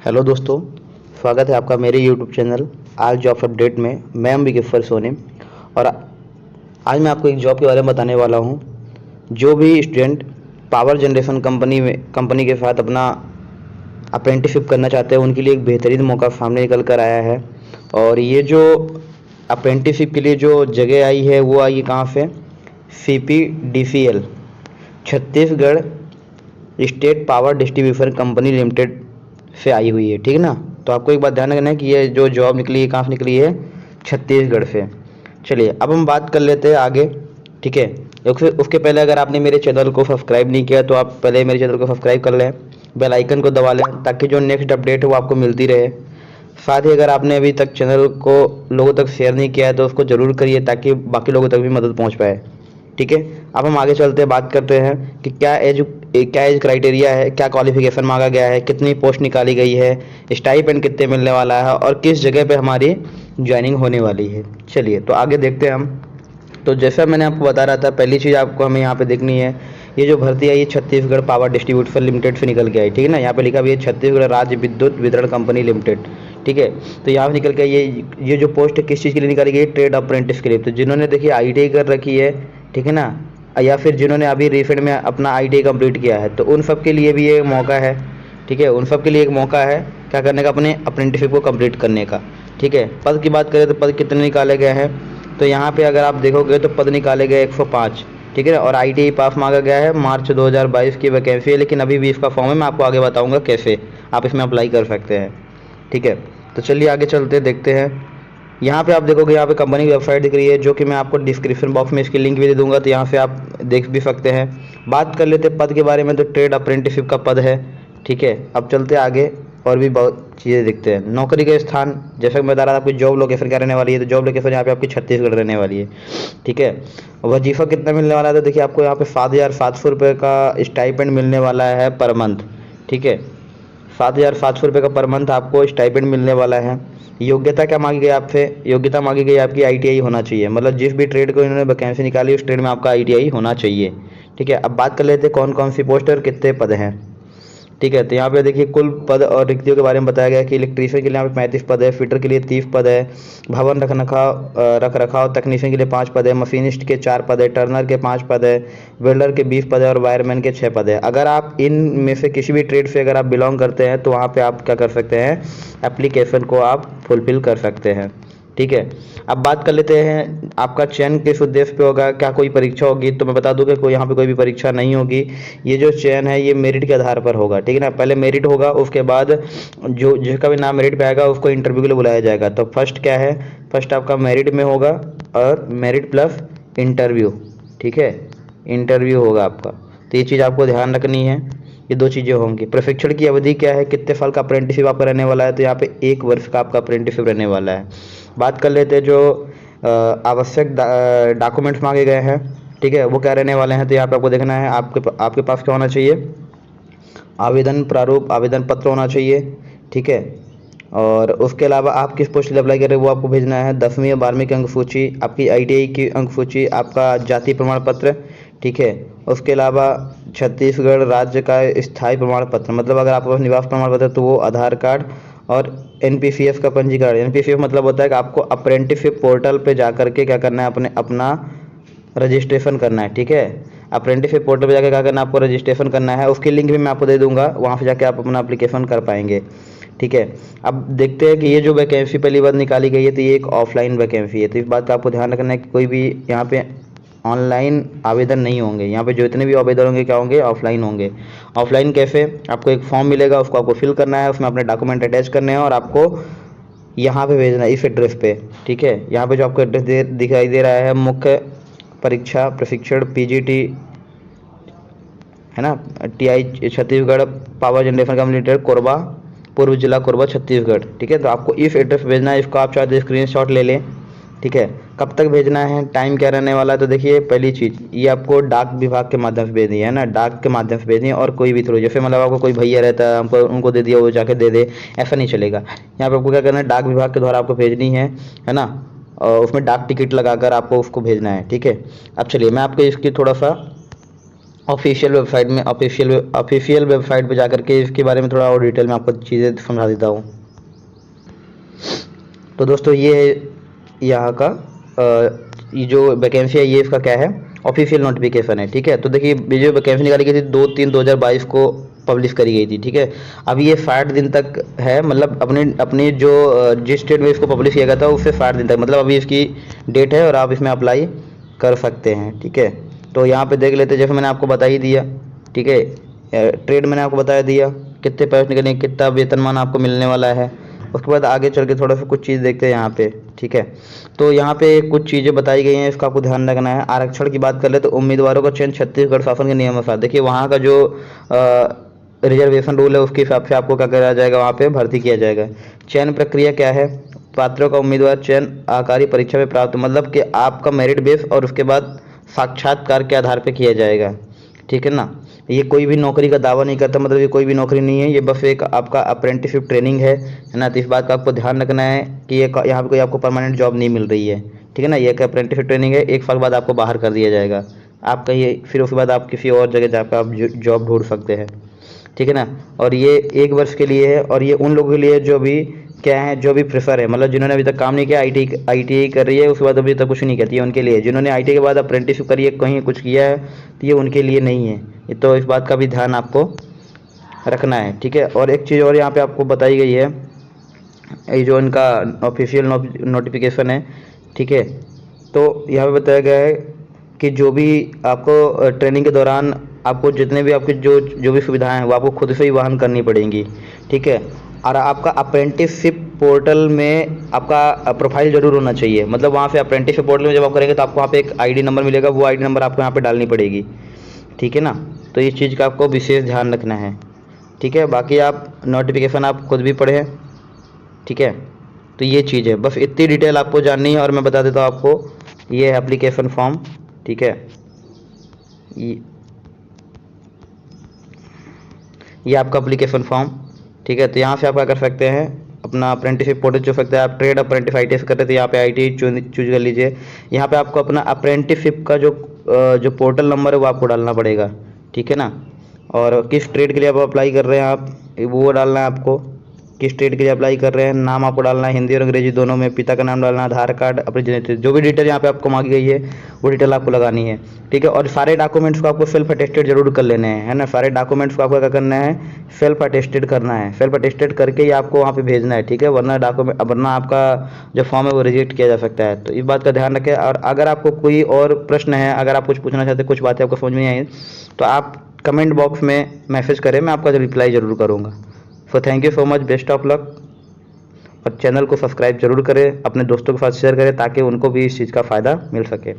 Hello दोस्तों, स्वागत है आपका मेरे यूट्यूब चैनल आज जॉब अपडेट में। मैं अम्बिकेश्वर सोनी और आज मैं आपको एक जॉब के बारे में बताने वाला हूं। जो भी स्टूडेंट पावर जनरेशन कंपनी के साथ अपना अप्रेंटिसशिप करना चाहते हैं उनके लिए एक बेहतरीन मौका सामने निकल कर आया है। और ये जो अप्रेंटिसशिप के लिए जो जगह आई है वो आई है कहाँ से? CPDCL Chhattisgarh state power distribution company limited से आई हुई है, ठीक है ना। तो आपको एक बात ध्यान रखना है कि ये जो जॉब निकली है कहाँ से निकली है? छत्तीसगढ़ से। चलिए अब हम बात कर लेते हैं आगे, ठीक है। उसके पहले अगर आपने मेरे चैनल को सब्सक्राइब नहीं किया तो आप पहले मेरे चैनल को सब्सक्राइब कर लें, बेल आइकन को दबा लें ताकि जो नेक्स्ट अपडेट है वो आपको मिलती रहे। साथ ही अगर आपने अभी तक चैनल को लोगों तक शेयर नहीं किया है तो उसको ज़रूर करिए ताकि बाकी लोगों तक भी मदद पहुंच पाए, ठीक है। अब हम आगे चलते हैं, बात करते हैं कि क्या एज क्राइटेरिया है, क्या क्वालिफिकेशन मांगा गया है, कितनी पोस्ट निकाली गई है, स्टाइपेंड कितने मिलने वाला है और किस जगह पे हमारी ज्वाइनिंग होने वाली है। चलिए तो आगे देखते हैं हम। तो जैसा मैंने आपको बता रहा था, पहली चीज़ आपको हमें यहाँ पे देखनी है, ये जो भर्ती है ये छत्तीसगढ़ पावर डिस्ट्रीब्यूशन लिमिटेड से निकल के आई, ठीक है ना। यहाँ पे लिखा हुआ है छत्तीसगढ़ राज्य विद्युत वितरण कंपनी लिमिटेड, ठीक है। तो यहाँ से निकल के ये जो पोस्ट है किस चीज़ के लिए निकाली गई? ट्रेड अप्रेंटिस के लिए। तो जिन्होंने देखिए ITI कर रखी है, ठीक है ना, या फिर जिन्होंने अभी रिसेंट में अपना ITI कंप्लीट किया है, तो उन सब के लिए भी ये मौका है, ठीक है। उन सब के लिए एक मौका है क्या करने का? अपने अप्रेंटिसशिप को कंप्लीट करने का, ठीक है। पद की बात करें तो पद कितने निकाले गए हैं? तो यहाँ पे अगर आप देखोगे तो पद निकाले गए 105, ठीक है। और ITI पास मांगा गया है, मार्च 2022 की वैकेंसी है, लेकिन अभी भी इसका फॉर्म है, मैं आपको आगे बताऊँगा कैसे आप इसमें अप्लाई कर सकते हैं, ठीक है। तो चलिए आगे चलते देखते हैं। यहाँ पे आप देखोगे, यहाँ पे कंपनी की वेबसाइट दिख रही है जो कि मैं आपको डिस्क्रिप्शन बॉक्स में इसकी लिंक भी दे दूंगा, तो यहाँ से आप देख भी सकते हैं। बात कर लेते हैं पद के बारे में, तो ट्रेड अप्रेंटिसशिप का पद है, ठीक है। अब चलते आगे और भी बहुत चीज़ें देखते हैं। नौकरी का स्थान, जैसा कि मैं बता रहा था आपकी जॉब लोकेशन क्या रहने वाली है, तो जॉब लोकेशन यहाँ पे आपकी छत्तीसगढ़ रहने वाली है, ठीक है। वजीफा कितना मिलने वाला है? तो देखिए आपको यहाँ पे 7,700 रुपये का स्टाइपेंड मिलने वाला है पर मंथ, ठीक है। 7,700 रुपये का पर मंथ आपको स्टाइपेंड मिलने वाला है। योग्यता क्या मांगी गई आपसे? योग्यता मांगी गई आपकी ITI होना चाहिए, मतलब जिस भी ट्रेड को इन्होंने वैकेंसी निकाली उस ट्रेड में आपका ITI होना चाहिए, ठीक है। अब बात कर लेते हैं कौन कौन सी पोस्ट और कितने पद हैं, ठीक है। तो यहाँ पे देखिए कुल पद और रिक्तियों के बारे में बताया गया है कि इलेक्ट्रीशियन के लिए यहाँ पे 35 पद है, फिटर के लिए 30 पद है, भवन रख रखाव तकनीशियन के लिए 5 पद है, मशीनिस्ट के 4 पद है, टर्नर के 5 पद है, वेल्डर के 20 पद है और वायरमैन के 6 पद है। अगर आप इन में से किसी भी ट्रेड से अगर आप बिलोंग करते हैं तो वहाँ पे आप क्या कर सकते हैं? एप्लीकेशन को आप फुलफिल कर सकते हैं, ठीक है। अब बात कर लेते हैं आपका चयन किस उद्देश्य पे होगा, क्या कोई परीक्षा होगी? तो मैं बता दूं कि यहाँ पे कोई भी परीक्षा नहीं होगी। ये जो चयन है ये मेरिट के आधार पर होगा, ठीक है ना। पहले मेरिट होगा, उसके बाद जो जिसका भी नाम मेरिट पे आएगा उसको इंटरव्यू के लिए बुलाया जाएगा। तो फर्स्ट क्या है? फर्स्ट आपका मेरिट में होगा और मेरिट प्लस इंटरव्यू, ठीक है। इंटरव्यू होगा आपका, तो ये चीज़ आपको ध्यान रखनी है, ये 2 चीज़ें होंगी। प्रशिक्षण की अवधि क्या है? कितने साल का अप्रेंटिसशिप आपका रहने वाला है? तो यहाँ पे 1 वर्ष का आपका अप्रेंटिसशिप रहने वाला है। बात कर लेते हैं जो आवश्यक डॉक्यूमेंट्स मांगे गए हैं, ठीक है, वो क्या रहने वाले हैं? तो यहाँ पे आपको देखना है आपके पास क्या होना चाहिए? आवेदन प्रारूप, आवेदन पत्र होना चाहिए, ठीक है। और उसके अलावा आप किस पोस्ट के लिए अप्लाई कर रहे हैं वो आपको भेजना है। 10वीं या 12वीं की अंक सूची, आपकी ITI की अंक सूची, आपका जाति प्रमाण पत्र, ठीक है। उसके अलावा छत्तीसगढ़ राज्य का स्थायी प्रमाण पत्र, मतलब अगर आपके पास निवास प्रमाण पत्र तो वो आधार कार्ड और NPCF का पंजीकरण। NPCF मतलब होता है कि आपको अप्रेंटिसशिप पोर्टल पे जा करके क्या करना है? अपना रजिस्ट्रेशन करना है, ठीक है। अप्रेंटिसशिप पोर्टल पे जाकर क्या करना है? आपको रजिस्ट्रेशन करना है, उसकी लिंक भी मैं आपको दे दूंगा, वहाँ से जाके आप अपना एप्लीकेशन कर पाएंगे, ठीक है। अब देखते हैं कि ये जो वैकेंसी पहली बार निकाली गई है तो ये एक ऑफलाइन वैकेंसी है, तो इस बात का आपको ध्यान रखना है कि कोई भी यहाँ पे ऑनलाइन आवेदन नहीं होंगे। यहाँ पे जो इतने भी आवेदन होंगे क्या होंगे? ऑफलाइन होंगे। ऑफलाइन कैसे? आपको एक फॉर्म मिलेगा, उसको आपको फिल करना है, उसमें अपने डॉक्यूमेंट अटैच करने हैं और आपको यहाँ पे भेजना है इस एड्रेस पे, ठीक है। यहाँ पे जो आपको एड्रेस दिखाई दे रहा है, मुख्य परीक्षा प्रशिक्षण PGT, है ना, TI Chhattisgarh power generation company limited, Korba, पूर्व जिला कोरबा छत्तीसगढ़, ठीक है। तो आपको इस एड्रेस पे भेजना है, इसको आप चाहे स्क्रीनशॉट ले लें, ठीक है। कब तक भेजना है? टाइम क्या रहने वाला है? तो देखिए पहली चीज़ ये आपको डाक विभाग के माध्यम से भेजनी है ना, डाक के माध्यम से भेजनी है, और कोई भी थ्रू, जैसे मतलब आपको कोई भैया रहता है हमको उनको दे दिया वो जाके दे दे, ऐसा नहीं चलेगा। यहाँ पे आपको क्या करना है? डाक विभाग के द्वारा आपको भेजनी है ना, और उसमें डाक टिकट लगाकर आपको उसको भेजना है, ठीक है। अब चलिए मैं आपको इसकी थोड़ा सा ऑफिशियल वेबसाइट पे जाकर के इसके बारे में थोड़ा और डिटेल में आपको चीज़ें समझा देता हूँ। तो दोस्तों ये है यहाँ का ये जो वैकेंसी है, ये इसका क्या है, ऑफिशियल नोटिफिकेशन है। ठीक है, तो देखिए ये जो वैकेंसी निकाली गई थी 2/3/2022 को पब्लिश करी गई थी। ठीक है, अब ये 60 दिन तक है, मतलब अपने अपने जो जिस स्टेट में इसको पब्लिश किया गया था उससे 60 दिन तक, मतलब अभी इसकी डेट है और आप इसमें अप्लाई कर सकते हैं। ठीक है, तो यहाँ पे देख लेते हैं, जैसे मैंने आपको बता ही दिया। ठीक है, ट्रेड मैंने आपको बता दिया, कितने पैसे निकलेंगे, कितना वेतनमान आपको मिलने वाला है। उसके बाद आगे चल के थोड़ा सा कुछ चीज़ देखते हैं यहाँ पे। ठीक है, तो यहाँ पे कुछ चीज़ें बताई गई हैं, इसका आपको ध्यान रखना है। आरक्षण की बात कर ले तो उम्मीदवारों का चयन छत्तीसगढ़ शासन के नियमानुसार, देखिए वहाँ का जो रिजर्वेशन रूल है उसके हिसाब से आपको क्या करा जाएगा, वहाँ पे भर्ती किया जाएगा। चयन प्रक्रिया क्या है, पात्रों का उम्मीदवार चयन आकारी परीक्षा में प्राप्त, मतलब कि आपका मेरिट बेस और उसके बाद साक्षात्कार के आधार पर किया जाएगा। ठीक है ना, ये कोई भी नौकरी का दावा नहीं करता, मतलब ये कोई भी नौकरी नहीं है, ये बस एक आपका अप्रेंटिसशिप ट्रेनिंग है ना। तो इस बात का आपको ध्यान रखना है कि ये यहाँ पे कोई आपको परमानेंट जॉब नहीं मिल रही है। ठीक है ना, ये एक अप्रेंटिसशिप ट्रेनिंग है, 1 साल बाद आपको बाहर कर दिया जाएगा। आप कहीं फिर उसके बाद आप किसी और जगह जाकर आप जॉब ढूंढ सकते हैं। ठीक है ना, और ये 1 वर्ष के लिए है, और ये उन लोगों के लिए जो भी क्या है, जो भी प्रेफर है, मतलब जिन्होंने अभी तक काम नहीं किया, ITI कर रही है, उसके बाद अभी तक कुछ नहीं कहती है, उनके लिए। जिन्होंने ITI के बाद अप्रेंटिसशिप करी है, कहीं कुछ किया है, तो ये उनके लिए नहीं है। ये तो इस बात का भी ध्यान आपको रखना है। ठीक है, और एक चीज़ और यहाँ पे आपको बताई गई है, ये जो इनका ऑफिशियल नोटिफिकेशन है। ठीक है, तो यहाँ पे बताया गया है कि जो भी आपको ट्रेनिंग के दौरान आपको जितने भी आपकी जो भी सुविधाएं हैं वो आपको खुद से ही वहन करनी पड़ेंगी। ठीक है, और आपका अप्रेंटिसशिप पोर्टल में आपका प्रोफाइल जरूर होना चाहिए, मतलब वहाँ से अप्रेंटिसशिप पोर्टल में जब आप करेंगे तो आपको वहाँ पे एक ID नंबर मिलेगा, वो ID नंबर आपको यहाँ पे डालनी पड़ेगी। ठीक है ना, तो इस चीज़ का आपको विशेष ध्यान रखना है। ठीक है, बाकी आप नोटिफिकेशन आप खुद भी पढ़ें। ठीक है, तो ये चीज़ है, बस इतनी डिटेल आपको जाननी है। और मैं बता देता हूँ आपको, ये है एप्लीकेशन फॉर्म। ठीक है, ये आपका एप्लीकेशन फॉर्म। ठीक है, तो यहाँ से आप क्या कर सकते हैं, अपना अप्रेंटिसशिप पोर्टल चुन सकते हैं। आप ट्रेड अप्रेंटिस ITI से करते हैं तो यहाँ पे ITI चूज कर लीजिए। यहाँ पे आपको अपना अप्रेंटिसशिप का जो पोर्टल नंबर है वो आपको डालना पड़ेगा। ठीक है ना, और किस ट्रेड के लिए आप अप्लाई कर रहे हैं आप वो डालना है आपको, किस ट्रेड के लिए अप्लाई कर रहे हैं, नाम आपको डालना है हिंदी और अंग्रेजी दोनों में, पिता का नाम डालना है, आधार कार्ड, अपनी जेनेटिक, जो भी डिटेल यहाँ पे आपको मांगी गई है वो डिटेल आपको लगानी है। ठीक है, और सारे डॉक्यूमेंट्स को आपको सेल्फ अटेस्टेड जरूर कर लेने हैं, है ना। सारे डॉक्यूमेंट्स को आपको क्या करना है, सेल्फ अटेस्टेड करना है। सेल्फ अटेस्टेड करके ही आपको वहाँ पे भेजना है। ठीक है, वरना आपका जो फॉर्म है वो रिजेक्ट किया जा सकता है। तो इस बात का ध्यान रखें। और अगर आपको कोई और प्रश्न है, अगर आप कुछ पूछना चाहते हैं, कुछ बातें आपको समझ में नहीं आई, तो आप कमेंट बॉक्स में मैसेज करें, मैं आपका रिप्लाई ज़रूर करूँगा। So thank you so much, best of luck. और चैनल को सब्सक्राइब जरूर करें, अपने दोस्तों के साथ शेयर करें ताकि उनको भी इस चीज़ का फ़ायदा मिल सके।